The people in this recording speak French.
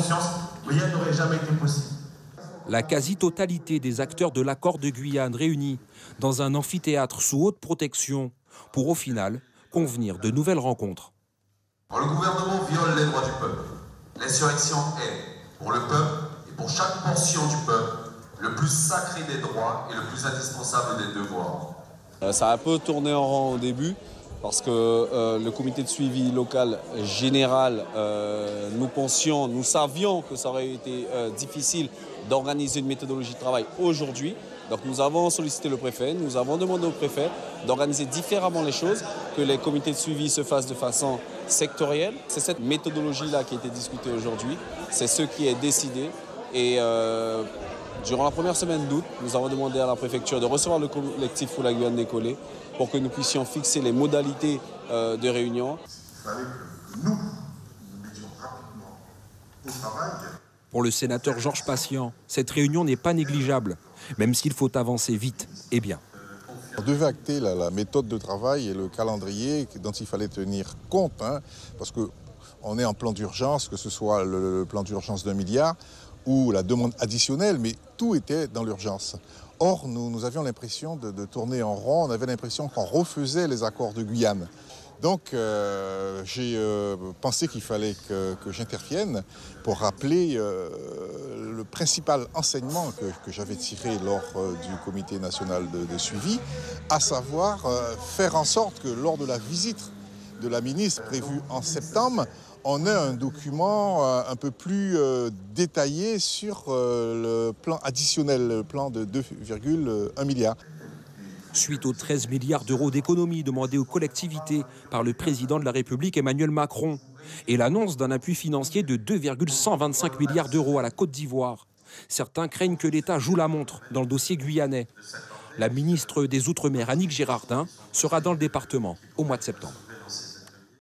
conscience, rien n'aurait jamais été possible. La quasi-totalité des acteurs de l'accord de Guyane réunis dans un amphithéâtre sous haute protection pour au final convenir de nouvelles rencontres. Le gouvernement viole les droits du peuple. L'insurrection est, pour le peuple et pour chaque portion du peuple, le plus sacré des droits et le plus indispensable des devoirs. Ça a un peu tourné en rond au début parce que le comité de suivi local général, nous savions que ça aurait été difficile d'organiser une méthodologie de travail aujourd'hui. Donc nous avons sollicité le préfet, nous avons demandé au préfet d'organiser différemment les choses, que les comités de suivi se fassent de façon sectorielle. C'est cette méthodologie-là qui a été discutée aujourd'hui, c'est ce qui est décidé. Et durant la première semaine d'août, nous avons demandé à la préfecture de recevoir le collectif pour la Guyane décollée pour que nous puissions fixer les modalités de réunion. Il fallait que nous mettions rapidement au travail. Pour le sénateur Georges Patient, cette réunion n'est pas négligeable, même s'il faut avancer vite et bien. On devait acter la méthode de travail et le calendrier dont il fallait tenir compte, parce qu'on est en plan d'urgence, que ce soit le plan d'urgence d'1 milliard ou la demande additionnelle, mais tout était dans l'urgence. Or, nous avions l'impression de tourner en rond, on avait l'impression qu'on refaisait les accords de Guyane. Donc j'ai pensé qu'il fallait que j'intervienne pour rappeler le principal enseignement que j'avais tiré lors du comité national de suivi, à savoir faire en sorte que lors de la visite de la ministre prévue en septembre, on ait un document un peu plus détaillé sur le plan additionnel, le plan de 2,1 milliard. Suite aux 13 milliards d'euros d'économies demandés aux collectivités par le président de la République Emmanuel Macron et l'annonce d'un appui financier de 2,125 milliards d'euros à la Côte d'Ivoire, certains craignent que l'État joue la montre dans le dossier guyanais. La ministre des Outre-mer, Annick Girardin, sera dans le département au mois de septembre.